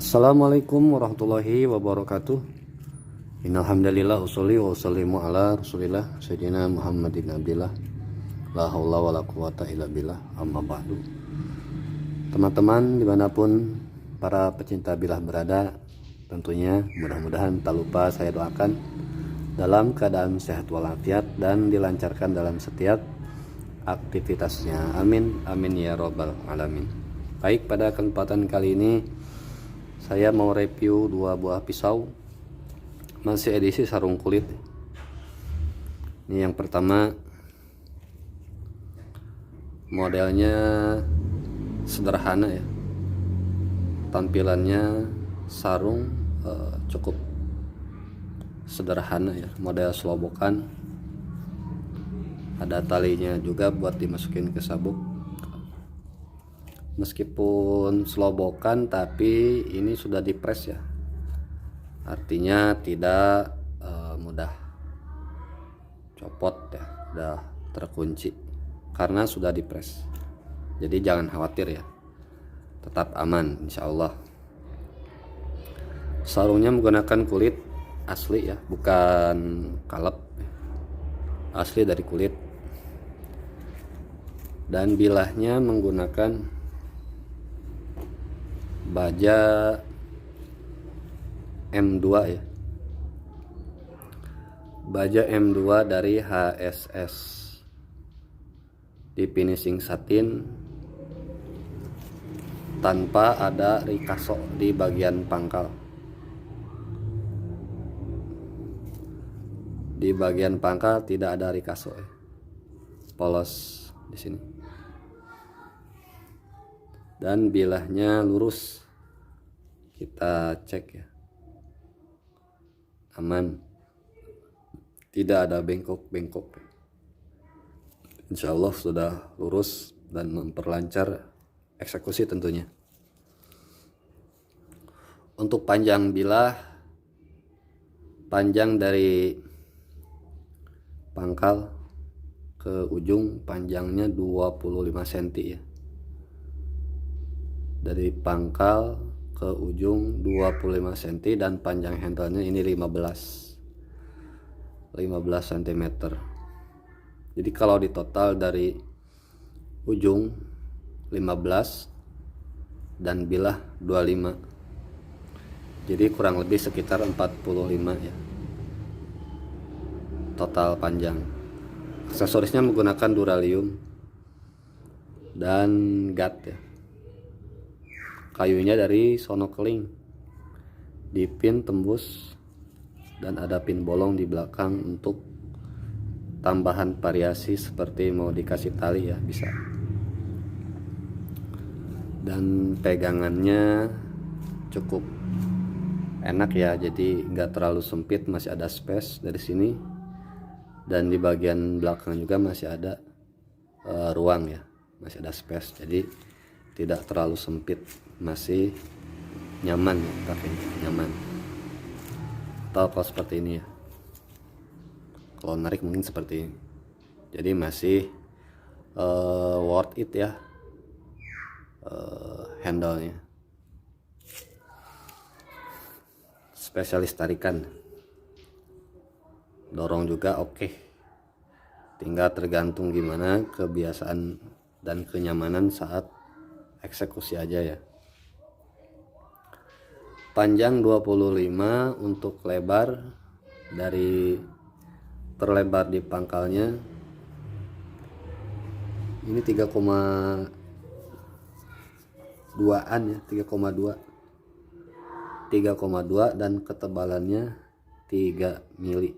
Assalamualaikum warahmatullahi wabarakatuh. Innal hamdalillah usholli wa usallimu ala Rasulillah sayyidina Muhammadin abdillah. La haula wala quwata illa billah. Amma ba'du. Teman-teman dimanapun para pecinta bilah berada, tentunya mudah-mudahan tak lupa saya doakan dalam keadaan sehat walafiat dan dilancarkan dalam setiap aktivitasnya. Amin amin ya robbal alamin. Baik, pada kesempatan kali ini saya mau review dua buah pisau, masih edisi sarung kulit. Ini yang pertama, modelnya sederhana ya, tampilannya sarung cukup sederhana ya, model selobokan, ada talinya juga buat dimasukin ke sabuk. Meskipun selobokan tapi ini sudah dipres ya, artinya tidak mudah copot ya, udah terkunci karena sudah dipres. Jadi jangan khawatir ya, tetap aman insya Allah. Sarungnya menggunakan kulit asli ya, bukan kalep, asli dari kulit, dan bilahnya menggunakan baja M2 ya, baja M2 dari HSS, di finishing satin tanpa ada rikaso di bagian pangkal. Di bagian pangkal tidak ada rikaso ya, polos di sini, dan bilahnya lurus. Kita cek ya, aman, tidak ada bengkok-bengkok, insya Allah sudah lurus dan memperlancar eksekusi tentunya. Untuk panjang bilah, panjang dari pangkal ke ujung panjangnya 25 cm ya, dari pangkal ke ujung 25 cm, dan panjang handlenya ini 15 cm. Jadi kalau di total dari ujung 15 dan bilah 25, jadi kurang lebih sekitar 45 ya total panjang. Aksesorisnya menggunakan duralium dan gat ya, kayunya dari sono keling, dipin tembus, dan ada pin bolong di belakang untuk tambahan variasi seperti mau dikasih tali ya bisa. Dan pegangannya cukup enak ya, jadi nggak terlalu sempit, masih ada space dari sini, dan di bagian belakang juga masih ada ruang ya, masih ada space, jadi tidak terlalu sempit, masih nyaman ya, pakainya nyaman. Atau kalau seperti ini ya, kalau narik mungkin seperti ini, jadi masih worth it ya handle-nya. Spesialis tarikan, dorong juga oke. Tinggal tergantung gimana kebiasaan dan kenyamanan saat eksekusi aja ya. Panjang 25, untuk lebar dari terlebar di pangkalnya ini 3,2an ya, 3,2 dan ketebalannya 3 mili.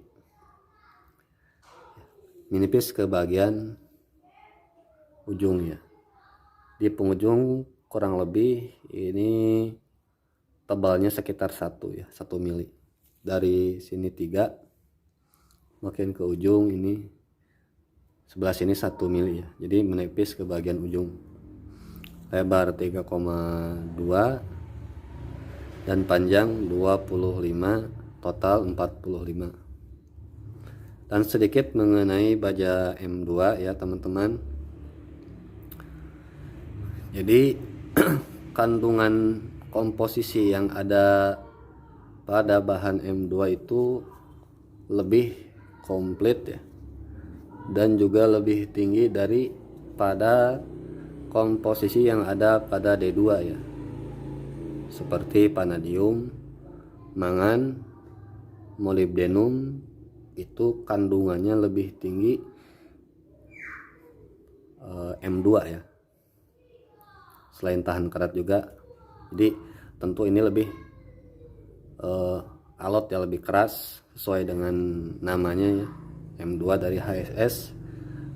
Menipis ke bagian ujungnya. Di penghujung kurang lebih ini tebalnya sekitar 1 ya, 1 mili. Dari sini 3, makin ke ujung ini sebelah sini 1 mili ya. Jadi menipis ke bagian ujung. Lebar 3,2 dan panjang 25, total 45. Dan sedikit mengenai baja M2 ya teman-teman. Jadi kandungan komposisi yang ada pada bahan M2 itu lebih komplit ya, dan juga lebih tinggi daripada komposisi yang ada pada D2 ya, seperti vanadium, mangan, molibdenum. Itu kandungannya lebih tinggi M2 ya, selain tahan karat juga. Jadi tentu ini lebih alot ya, lebih keras sesuai dengan namanya ya, M2 dari HSS.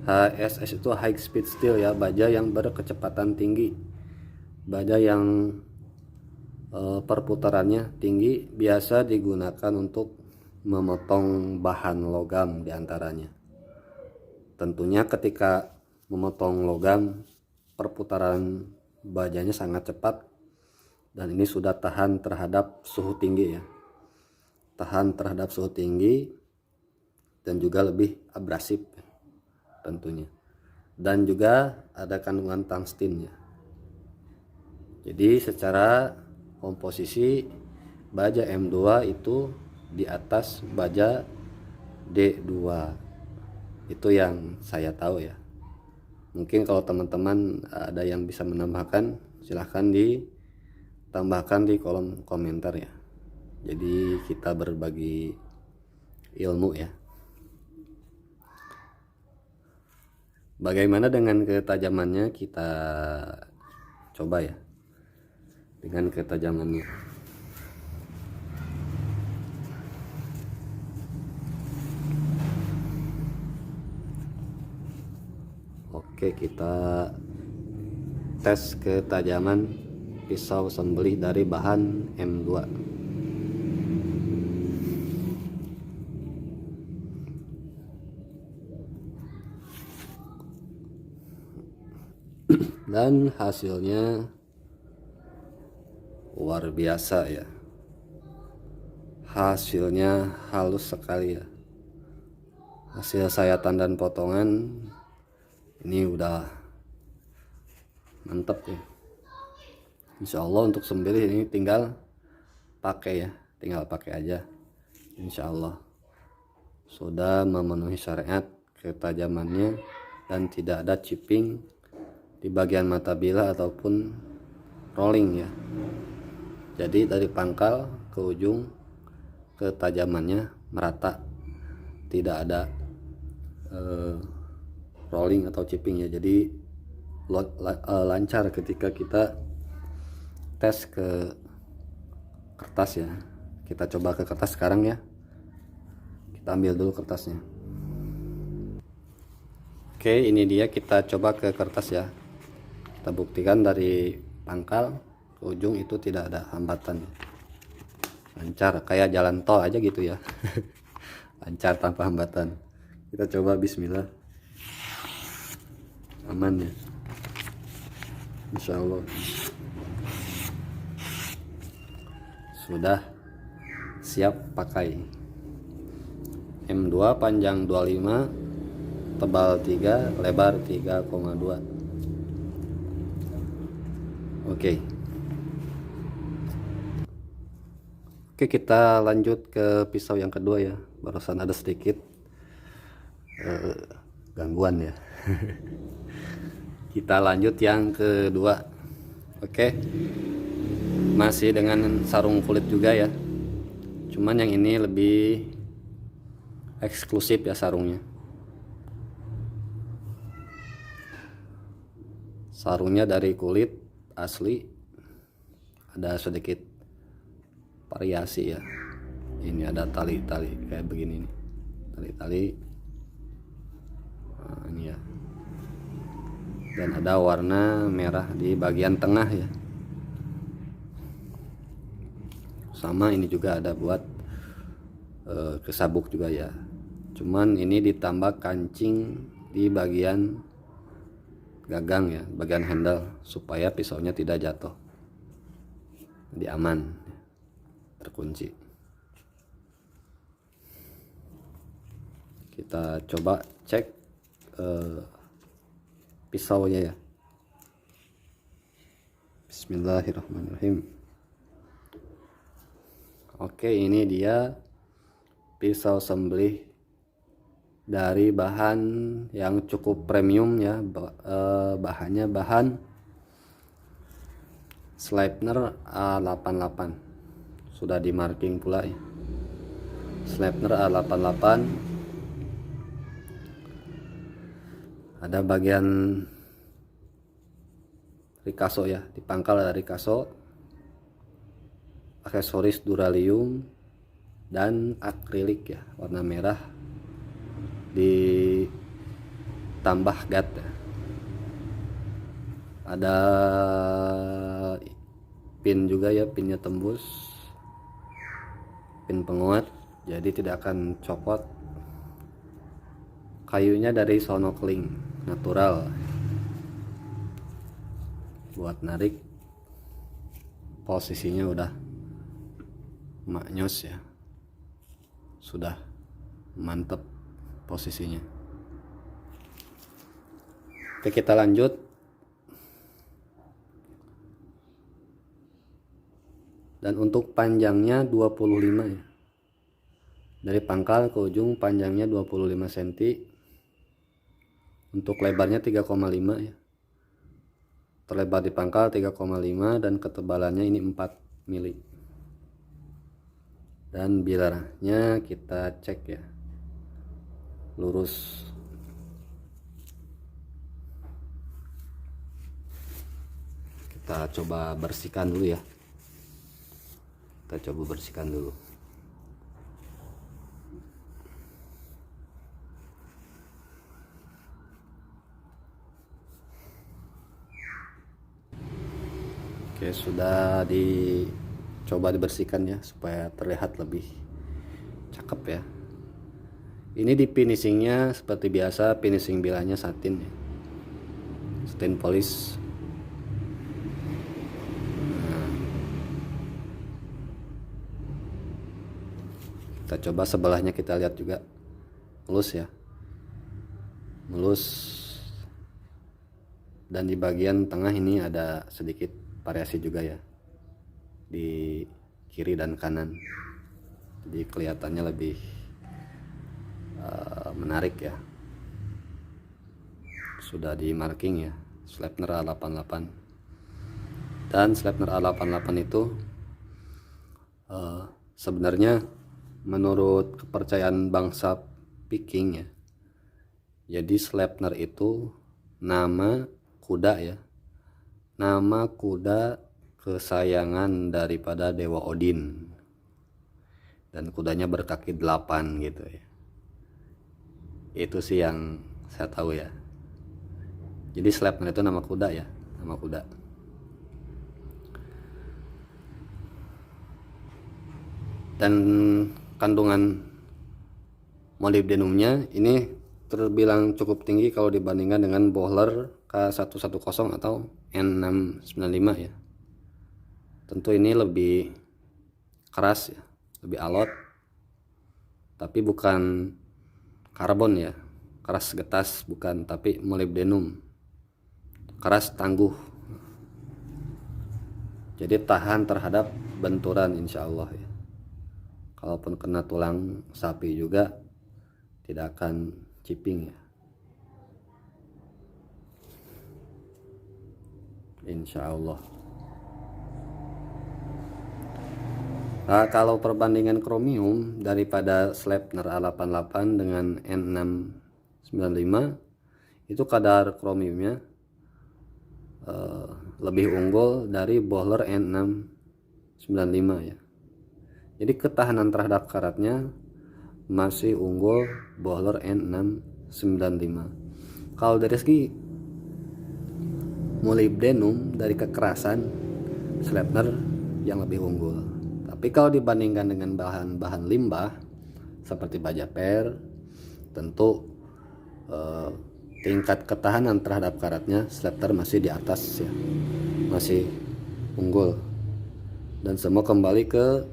HSS itu high speed steel ya, baja yang berkecepatan tinggi, baja yang perputarannya tinggi, biasa digunakan untuk memotong bahan logam diantaranya. Tentunya ketika memotong logam, perputaran bajanya sangat cepat, dan ini sudah tahan terhadap suhu tinggi ya, tahan terhadap suhu tinggi, dan juga lebih abrasif tentunya, dan juga ada kandungan tungsten ya. Jadi secara komposisi baja M2 itu di atas baja D2, itu yang saya tahu ya. Mungkin kalau teman-teman ada yang bisa menambahkan, silahkan ditambahkan di kolom komentar ya. Jadi kita berbagi ilmu ya. Bagaimana dengan ketajamannya, kita coba ya dengan ketajamannya. Oke, kita tes ketajaman pisau sembelih dari bahan M2. Dan hasilnya luar biasa ya, hasilnya halus sekali ya. Hasil sayatan dan potongan ini udah mantep ya. Insya Allah untuk sembelih ini tinggal pakai ya, tinggal pakai aja. Insya Allah sudah memenuhi syariat ketajamannya, dan tidak ada chipping di bagian mata bilah ataupun rolling ya. Jadi dari pangkal ke ujung ketajamannya merata, tidak ada rolling atau chipping ya. Jadi lancar ketika kita tes ke kertas ya. Kita coba ke kertas sekarang ya. Kita ambil dulu kertasnya. Oke, ini dia, kita coba ke kertas ya. Kita buktikan dari pangkal ke ujung itu tidak ada hambatan, lancar kayak jalan tol aja gitu ya. Lancar tanpa hambatan. Kita coba, bismillah. Aman ya, insya Allah. Sudah siap pakai. M2 panjang 25, tebal 3, lebar 3,2. Oke, kita lanjut ke pisau yang kedua ya. Barusan ada sedikit gangguan ya. Kita lanjut yang kedua. Oke, masih dengan sarung kulit juga ya, cuman yang ini lebih eksklusif ya sarungnya. Sarungnya dari kulit asli, ada sedikit variasi ya. Ini ada tali-tali kayak begini nih, tali-tali. Nah, ini ya, dan ada warna merah di bagian tengah ya. Sama ini juga ada buat kesabuk juga ya, cuman ini ditambah kancing di bagian gagang ya, bagian handle, supaya pisaunya tidak jatuh, jadi aman, terkunci. Kita coba cek pisaunya ya. Bismillahirrahmanirrahim. Oke, ini dia pisau sembelih dari bahan yang cukup premium ya. Bahannya bahan Sleipner A88, sudah di marking pula ya. Sleipner A88, ada bagian Ricasso ya, di pangkal ada Ricasso, aksesoris duralium dan akrilik ya, warna merah, ditambah gat ya. Ada pin juga ya, pinnya tembus, pin penguat, jadi tidak akan copot. Kayunya dari Sonokling natural, buat narik posisinya udah maknyos ya, sudah mantep posisinya. Oke, kita lanjut. Dan untuk panjangnya 25 ya, dari pangkal ke ujung panjangnya 25 cm, untuk lebarnya 3,5 ya, terlebar di pangkal 3,5, dan ketebalannya ini 4 mili. Dan bilarnya kita cek ya, lurus. Kita coba bersihkan dulu ya, kita coba bersihkan dulu. Oke, sudah dicoba dibersihkan ya, supaya terlihat lebih cakep ya. Ini di finishingnya seperti biasa, finishing bilanya satin ya, satin polish. Kita coba sebelahnya, kita lihat juga mulus ya, mulus. Dan di bagian tengah ini ada sedikit variasi juga ya, di kiri dan kanan, jadi kelihatannya lebih menarik ya. Sudah di marking ya, Sleipner A88. Dan Sleipner A88 itu sebenarnya menurut kepercayaan bangsa Viking ya, jadi Sleipner itu nama kuda ya, nama kuda kesayangan daripada Dewa Odin, dan kudanya berkaki 8 gitu ya. Itu sih yang saya tahu ya. Jadi Sleipner itu nama kuda ya, nama kuda. Dan kandungan molybdenumnya ini terbilang cukup tinggi kalau dibandingkan dengan bohler K110 atau N695 ya. Tentu ini lebih keras ya, lebih alot, tapi bukan karbon ya, keras getas bukan, tapi molybdenum, keras tangguh, jadi tahan terhadap benturan insya Allah ya. Kalaupun kena tulang sapi juga tidak akan chipping ya, insya Allah. Nah, kalau perbandingan kromium daripada Sleipner A88 dengan N695, itu kadar kromiumnya lebih unggul dari bohler N695 ya. Jadi ketahanan terhadap karatnya masih unggul bohler N695. Kalau dari segi molybdenum, dari kekerasan, Sleipner yang lebih unggul. Tapi kalau dibandingkan dengan bahan-bahan limbah seperti baja per, tentu tingkat ketahanan terhadap karatnya Sleipner masih di atas ya, masih unggul. Dan semua kembali ke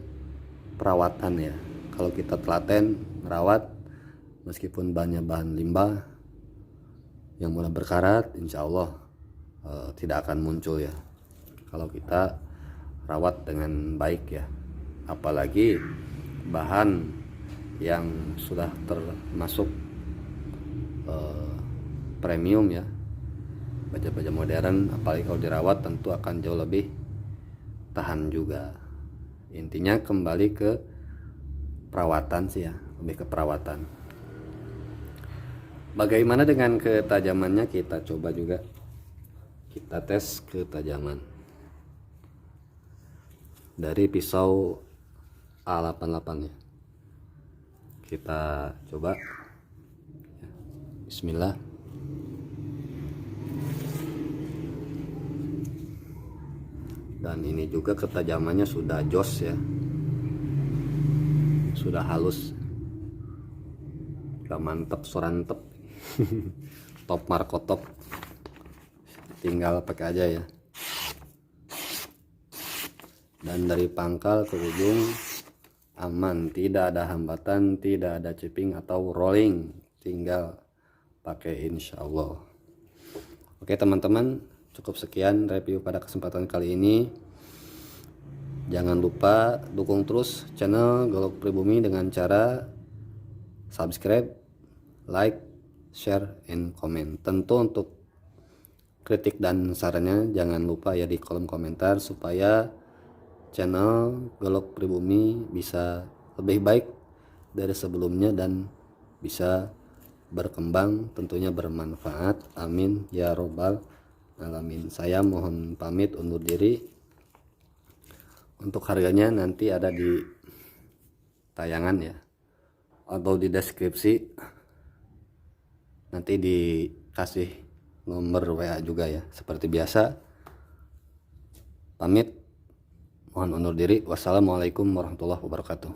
perawatan ya. Kalau kita telaten merawat, meskipun banyak bahan limbah yang mudah berkarat, insya Allah tidak akan muncul ya, kalau kita rawat dengan baik ya, apalagi bahan yang sudah termasuk premium ya, baja-baja modern, apalagi kalau dirawat tentu akan jauh lebih tahan juga. Intinya kembali ke perawatan sih ya, lebih ke perawatan. Bagaimana dengan ketajamannya, kita coba juga, kita tes ketajaman dari pisau A88 ya. Kita coba, bismillah. Dan ini juga ketajamannya sudah jos ya, sudah halus, sudah mantep, sorantep. Top markotop, tinggal pakai aja ya. Dan dari pangkal ke ujung aman, tidak ada hambatan, tidak ada chipping atau rolling, tinggal pakai insya Allah. Oke teman-teman, cukup sekian review pada kesempatan kali ini. Jangan lupa dukung terus channel Golok Pribumi dengan cara subscribe, like, share, and comment. Tentu untuk kritik dan sarannya jangan lupa ya di kolom komentar, supaya channel Golok Pribumi bisa lebih baik dari sebelumnya dan bisa berkembang, tentunya bermanfaat. Amin ya robbal alamin. Saya mohon pamit undur diri. Untuk harganya nanti ada di tayangan ya, atau di deskripsi, nanti dikasih nomor WA juga ya. Seperti biasa, pamit, mohon undur diri. Wassalamualaikum warahmatullahi wabarakatuh.